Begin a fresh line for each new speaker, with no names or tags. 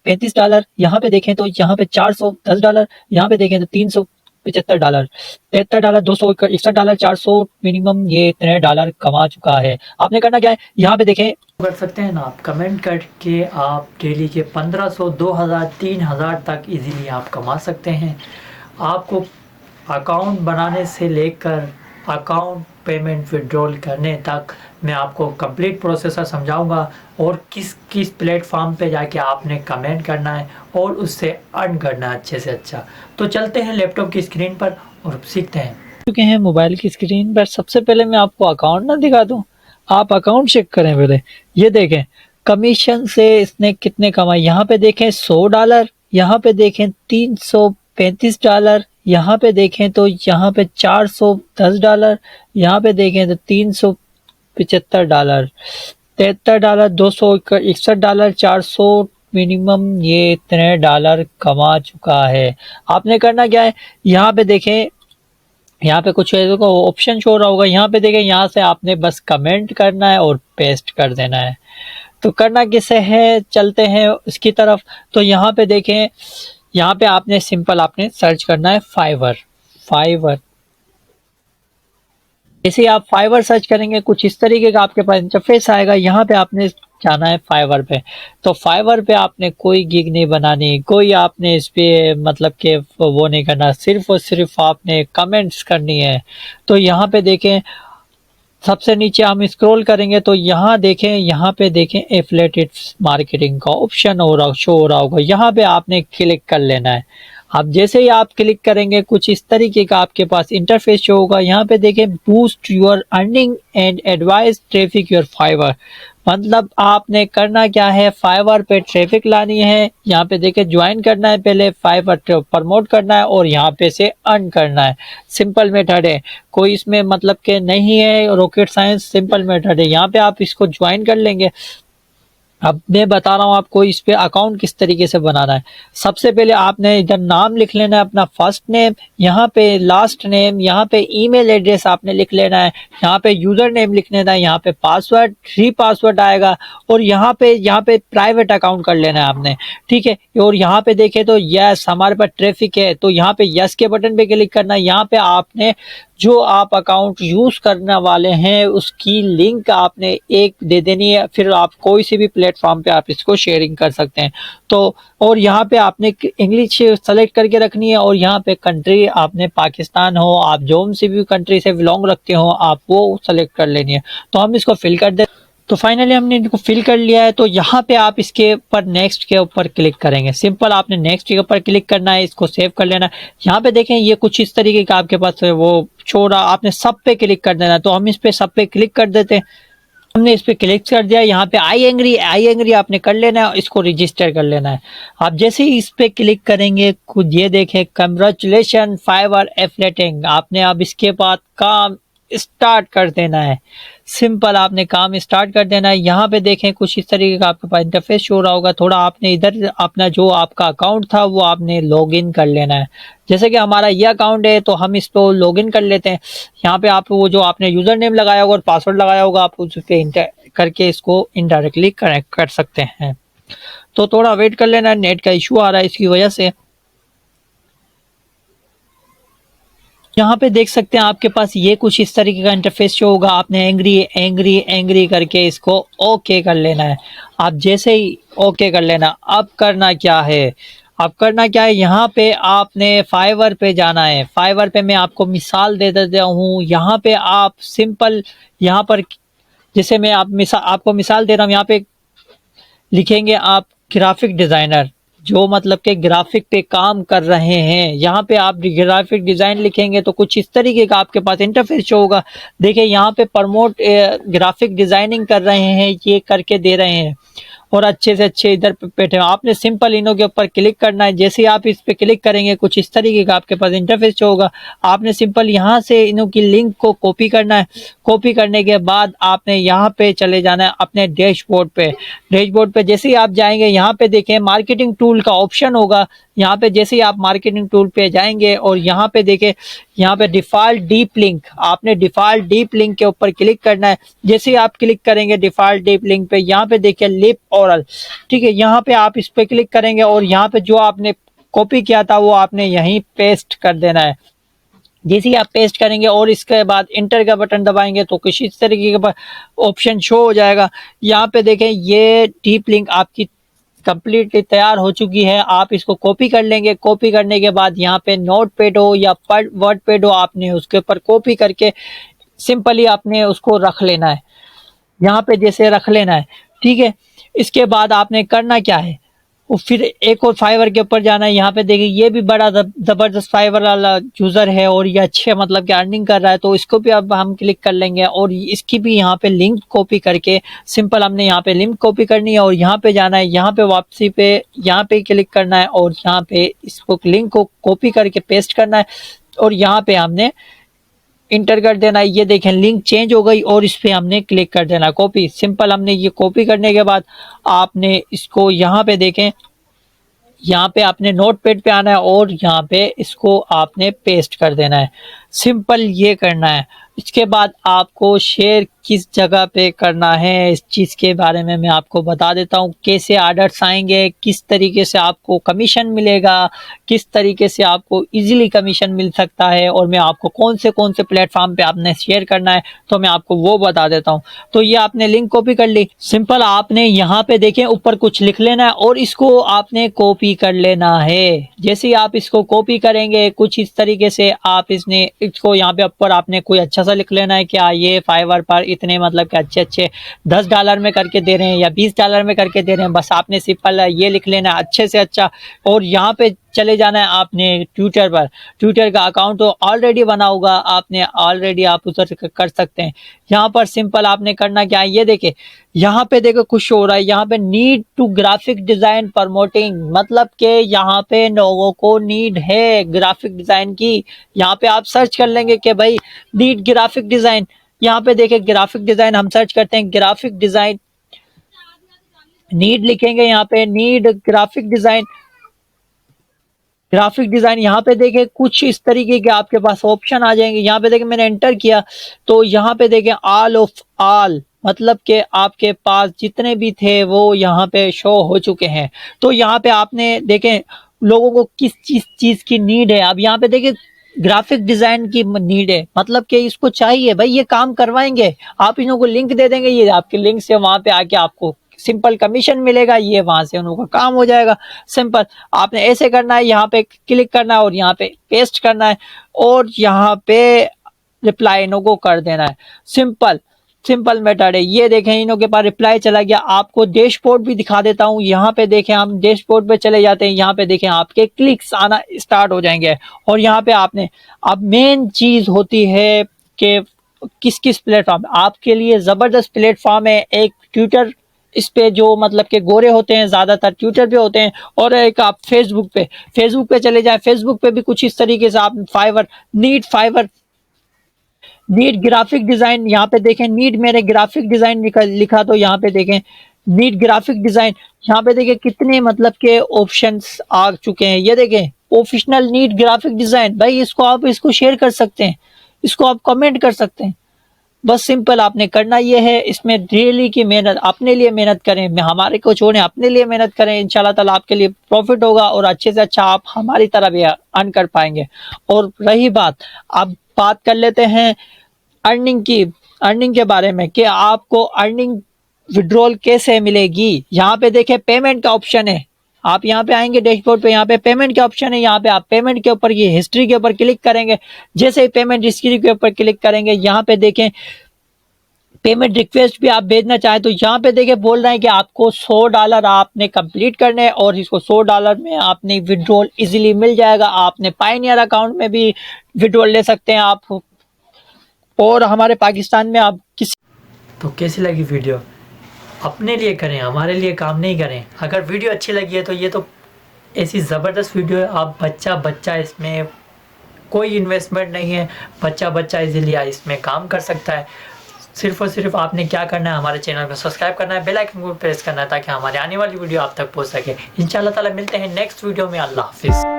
$335, यहाँ पे देखें तो यहाँ पे $410, यहाँ पे देखें तो $375, $73, $261, $400 मिनिमम ये इतने डॉलर कमा चुका है। आपने करना क्या है, यहाँ पे देखें कर सकते हैं ना आप, कमेंट करके आप डेली के 1500, 2000, 3000 तक इजीली आप कमा सकते हैं। आपको अकाउंट बनाने से लेकर अकाउंट पेमेंट विड्रॉल करने तक मैं आपको कंप्लीट प्रोसेस समझाऊंगा, और किस किस प्लेटफॉर्म पे जाके आपने कमेंट करना है और उससे अर्न करना है अच्छे से अच्छा। तो चलते हैं लैपटॉप की स्क्रीन पर और सीखते हैं। चुके हैं मोबाइल की स्क्रीन पर। सबसे पहले मैं आपको अकाउंट ना दिखा दूं, आप अकाउंट चेक करें पहले। ये देखें कमीशन से इसने कितने कमाए, यहाँ पे देखें $100, यहाँ पे देखें $335, यहाँ पे देखें तो यहाँ पे $410, यहाँ पे देखें तो $375, $73, $261, 400 मिनिमम ये इतने डॉलर कमा चुका है। आपने करना क्या है, यहाँ पे देखें, यहाँ पे कुछ ऑप्शन शो रहा होगा, यहाँ पे देखें, यहाँ से आपने बस कमेंट करना है और पेस्ट कर देना है। तो करना किसे है, चलते हैं उसकी तरफ। तो यहाँ पे देखें, यहाँ पे आपने सिंपल आपने सर्च करना है फाइवर। जैसे आप फाइवर सर्च करेंगे कुछ इस तरीके का आपके पास इंटरफेस आएगा। यहाँ पे आपने जाना है फाइवर पे। तो फाइवर पे आपने कोई गिग नहीं बनानी, कोई आपने इस पे मतलब कि वो नहीं करना, सिर्फ और सिर्फ आपने कमेंट्स करनी है। तो यहाँ पे देखें, सबसे नीचे हम स्क्रॉल करेंगे तो यहाँ देखें, यहाँ पे देखें एफिलिएटेड मार्केटिंग का ऑप्शन शो हो रहा होगा, यहाँ पे आपने क्लिक कर लेना है। अब जैसे ही आप क्लिक करेंगे कुछ इस तरीके का आपके पास इंटरफेस शो होगा। यहाँ पे देखें boost your earning and advice traffic your Fiverr, मतलब आपने करना क्या है, फाइवर पे ट्रैफिक लानी है। यहाँ पे देखें ज्वाइन करना है, पहले फाइवर प्रमोट करना है और यहाँ पे से अर्न करना है। सिंपल मेथड है, कोई इसमें मतलब के नहीं है रॉकेट साइंस, सिंपल मेथड है। यहाँ पे आप इसको ज्वाइन कर लेंगे। अब मैं बता रहा हूँ आपको इस पे अकाउंट किस तरीके से बनाना है। सबसे पहले आपने इधर नाम लिख लेना है अपना, फर्स्ट नेम, यहाँ पे लास्ट नेम, यहाँ पे ईमेल एड्रेस आपने लिख लेना है, यहाँ पे यूजर नेम लिख लेना है, यहाँ पे पासवर्ड, 3 पासवर्ड आएगा, और यहाँ पे प्राइवेट अकाउंट कर लेना है आपने, ठीक है। और यहाँ पे देखें तो यस हमारे पास ट्रैफिक है, तो यहाँ पे यस के बटन पे क्लिक करना है। यहाँ पे आपने जो आप अकाउंट यूज करने वाले हैं उसकी लिंक आपने एक दे देनी है, फिर आप कोई सी भी प्लेटफॉर्म पे आप इसको शेयरिंग कर सकते हैं। तो और यहाँ पे आपने इंग्लिश सेलेक्ट करके रखनी है, और यहाँ पे कंट्री आपने पाकिस्तान हो, आप जो सी भी कंट्री से बिलोंग रखते हो आप वो सेलेक्ट कर लेनी है। तो हम इसको फिल कर दे। तो फाइनली हमने इनको फिल कर लिया है। तो यहाँ पे आप इसके ऊपर नेक्स्ट के ऊपर क्लिक करेंगे, सिंपल आपने नेक्स्ट के ऊपर क्लिक करना है, इसको सेव कर लेना है। यहाँ पे देखें ये कुछ इस तरीके का आपके पास वो छोड़ा, आपने सब पे क्लिक कर देना है। तो हम इस पे सब पे क्लिक कर देते हैं। हमने इस पे क्लिक कर दिया, यहाँ पे आई एंग्री आपने कर लेना है, इसको रजिस्टर कर लेना है। आप जैसे ही इस पे क्लिक करेंगे खुद ये देखें कंग्रेचुलेशन फाइवर एफिलिएटिंग, आपने अब इसके बाद काम स्टार्ट कर देना है। सिंपल आपने काम स्टार्ट कर देना है। यहाँ पे देखें कुछ इस तरीके का आपके पास इंटरफेस शो रहा होगा। थोड़ा आपने इधर अपना जो आपका अकाउंट था वो आपने लॉगिन कर लेना है। जैसे कि हमारा ये अकाउंट है तो हम इसको लॉगिन कर लेते हैं। यहाँ पे आप वो जो आपने यूजर नेम लगाया होगा और पासवर्ड लगाया होगा आप उस पे इंटर करके इसको इनडायरेक्टली कनेक्ट कर सकते हैं। तो थोड़ा वेट कर लेना है, नेट का इशू आ रहा है इसकी वजह से। यहाँ पे देख सकते हैं आपके पास ये कुछ इस तरीके का इंटरफेस शो होगा। आपने एंग्री करके इसको ओके कर लेना है। आप जैसे ही ओके कर लेना, अब करना क्या है, यहाँ पे आपने फाइवर पे जाना है। फाइवर पे मैं आपको मिसाल दे देता हूँ। यहाँ पे आप सिंपल यहाँ पर जैसे मैं आपको मिसाल दे रहा हूँ, यहाँ पे लिखेंगे आप ग्राफिक डिजाइनर, जो मतलब के ग्राफिक पे काम कर रहे हैं। यहाँ पे आप ग्राफिक डिजाइन लिखेंगे तो कुछ इस तरीके का आपके पास इंटरफेस होगा। देखिए यहाँ पे प्रमोट ग्राफिक डिजाइनिंग कर रहे हैं, ये करके दे रहे हैं और अच्छे से अच्छे इधर पे बैठे। आपने सिंपल इनों के ऊपर क्लिक करना है। जैसे ही आप इस पे क्लिक करेंगे कुछ इस तरीके का आपके पास इंटरफेस होगा। आपने सिंपल यहाँ से इनों की लिंक को कॉपी करना है। कॉपी करने के बाद आपने यहाँ पे चले जाना है अपने डैशबोर्ड पे। डैशबोर्ड पे जैसे ही आप जाएंगे यहाँ पे देखें मार्केटिंग टूल का ऑप्शन होगा। यहाँ पे जैसे ही आप मार्केटिंग टूल पे जाएंगे और यहाँ पे देखें यहाँ पे डिफ़ॉल्ट डीप लिंक, आपने डिफ़ॉल्ट डीप लिंक के ऊपर क्लिक करना है। जैसे ही आप क्लिक करेंगे डिफ़ॉल्ट डीप लिंक पे, यहाँ पे देखिए लिप ओरल, ठीक है, यहाँ पे आप इस पे क्लिक करेंगे और यहाँ पे जो आपने कॉपी किया था वो आपने यहीं पेस्ट कर देना है। जैसे ही आप पेस्ट करेंगे और इसके बाद इंटर का बटन दबाएंगे तो कुछ इस तरीके का ऑप्शन शो हो जाएगा। यहाँ पे देखें ये डीप लिंक आपकी कंप्लीटली तैयार हो चुकी है। आप इसको कॉपी कर लेंगे। कॉपी करने के बाद यहाँ पे नोटपैड हो या वर्डपैड हो, आपने उसके ऊपर कॉपी करके सिंपली आपने उसको रख लेना है, यहाँ पे जैसे रख लेना है, ठीक है। इसके बाद आपने करना क्या है, वो फिर एक और फाइवर के ऊपर जाना है। यहाँ पे देखिए ये भी बड़ा जबरदस्त फाइवर वाला यूजर है और ये अच्छे मतलब कि अर्निंग कर रहा है, तो इसको भी अब हम क्लिक कर लेंगे और इसकी भी यहाँ पे लिंक कॉपी करके सिंपल हमने यहाँ पे लिंक कॉपी करनी है और यहाँ पे जाना है, यहाँ पे वापसी पे यहाँ पे क्लिक करना है और यहाँ पे इसको लिंक को कॉपी करके पेस्ट करना है और यहाँ पे हमने इंटर कर देना है। ये देखें लिंक चेंज हो गई और इस पे हमने क्लिक कर देना कॉपी। सिंपल हमने ये कॉपी करने के बाद आपने इसको यहाँ पे देखें, यहाँ पे आपने नोटपैड पे आना है और यहाँ पे इसको आपने पेस्ट कर देना है। सिंपल ये करना है। इसके बाद आपको शेयर किस जगह पे करना है इस चीज़ के बारे में मैं आपको बता देता हूँ। कैसे ऑर्डर्स आएंगे, किस तरीके से आपको कमीशन मिलेगा, किस तरीके से आपको इजीली कमीशन मिल सकता है और मैं आपको कौन से प्लेटफॉर्म पे आपने शेयर करना है तो मैं आपको वो बता देता हूँ। तो ये आपने लिंक कॉपी कर ली। सिंपल आपने यहाँ पे देखें ऊपर कुछ लिख लेना है और इसको आपने कॉपी कर लेना है। जैसे ही आप इसको कॉपी करेंगे कुछ इस तरीके से आप इसको यहाँ पे ऊपर आपने कोई अच्छा सा लिख लेना है कि ये फाइवर पर इतने मतलब कि अच्छे $10 में करके दे रहे हैं या $20 में करके दे रहे हैं। बस आपने सिंपल ये लिख लेना है अच्छे से अच्छा और यहाँ पे चले जाना है आपने ट्विटर पर। ट्विटर का अकाउंट तो ऑलरेडी बना होगा आपने, ऑलरेडी आप उधर कर सकते हैं। यहाँ पर सिंपल आपने करना क्या है, ये देखे यहाँ पे देखो कुछ हो रहा है, यहाँ पे need to graphic design promoting, मतलब कि यहाँ पे लोगों को नीड है ग्राफिक डिजाइन की। यहाँ पे आप सर्च कर लेंगे कि भाई नीड ग्राफिक डिजाइन। यहाँ पे देखे ग्राफिक डिजाइन हम सर्च करते हैं, ग्राफिक डिजाइन नीड लिखेंगे, यहाँ पे need graphic design. Graphic design यहाँ पे देखें कुछ इस तरीके के आपके पास ऑप्शन आ जाएंगे। यहाँ पे देखें मैंने एंटर किया तो यहाँ पे देखें ऑल ऑफ ऑल, मतलब कि आपके पास जितने भी थे वो यहाँ पे शो हो चुके हैं। तो यहाँ पे आपने देखें लोगों को किस चीज की नीड है। अब यहाँ पे देखें ग्राफिक डिजाइन की नीड है, मतलब कि इसको चाहिए भाई, ये काम करवाएंगे। आप इन्हों को लिंक दे देंगे, ये आपके लिंक से वहां पे आके आपको सिंपल कमीशन मिलेगा, ये वहां से उन लोगों का काम हो जाएगा। सिंपल आपने ऐसे करना है, यहाँ पे क्लिक करना है और यहाँ पे पेस्ट करना है और यहाँ पे रिप्लाई इन्हों को कर देना है। सिंपल मेथड है। ये देखें इन्हों के पास रिप्लाई चला गया। आपको डैशबोर्ड भी दिखा देता हूँ। यहाँ पे देखें हम डैशबोर्ड पे चले जाते हैं, यहाँ पे देखें आपके क्लिक्स आना स्टार्ट हो जाएंगे और यहाँ पे आपने अब मेन चीज होती है कि किस प्लेटफॉर्म आपके लिए जबरदस्त प्लेटफॉर्म है। एक ट्विटर, इस पे जो मतलब के गोरे होते हैं ज्यादातर ट्विटर पे होते हैं, और एक आप फेसबुक पे चले जाएं। फेसबुक पे भी कुछ इस तरीके से आप फाइवर नीड ग्राफिक डिजाइन, यहाँ पे देखें नीड मेरे ग्राफिक डिजाइन लिखा तो यहाँ पे देखें नीड ग्राफिक डिजाइन। यहाँ पे देखें कितने मतलब के ऑप्शंस आ चुके हैं। ये देखें प्रोफेशनल नीड ग्राफिक डिजाइन, भाई इसको शेयर कर सकते हैं, इसको आप कमेंट कर सकते हैं। बस सिंपल आपने करना ये है। इसमें डेली की मेहनत, अपने लिए मेहनत करें, मैं हमारे को छोड़ें, अपने लिए मेहनत करें, इंशाल्लाह ताला आपके लिए प्रॉफिट होगा और अच्छे से अच्छा आप हमारी तरह भी अर्न कर पाएंगे। और रही बात, अब बात कर लेते हैं अर्निंग के बारे में कि आपको अर्निंग विड्रॉल कैसे मिलेगी। यहाँ पे देखें पेमेंट का ऑप्शन है, आप यहाँ पे आएंगे डैशबोर्ड पे, यहाँ पे पेमेंट के ऑप्शन है। यहाँ पे आप पेमेंट के ऊपर ये हिस्ट्री के ऊपर क्लिक करेंगे। जैसे ही पेमेंट हिस्ट्री के ऊपर क्लिक करेंगे, यहाँ पे देखें पेमेंट रिक्वेस्ट भी आप भेजना चाहें तो यहाँ पे देखें बोल रहे हैं कि आपको $100 आपने कंप्लीट करने हैं और इसको $100 में आपने विड्रॉल इजीली मिल जाएगा। आपने पायनियर अकाउंट में भी विड्रॉल ले सकते हैं आप, और हमारे पाकिस्तान में आप किसी।
तो कैसी लगी वीडियो? अपने लिए करें, हमारे लिए काम नहीं करें। अगर वीडियो अच्छी लगी है तो ये तो ऐसी ज़बरदस्त वीडियो है। आप बच्चा इसमें कोई इन्वेस्टमेंट नहीं है, बच्चा इजीली इसमें काम कर सकता है। सिर्फ और सिर्फ आपने क्या करना है, हमारे चैनल को सब्सक्राइब करना है, बेल आइकन को प्रेस करना है ताकि हमारी आने वाली वीडियो आप तक पहुंच सके। इंशाल्लाह ताला मिलते हैं नेक्स्ट वीडियो में। अल्लाह हाफिज़।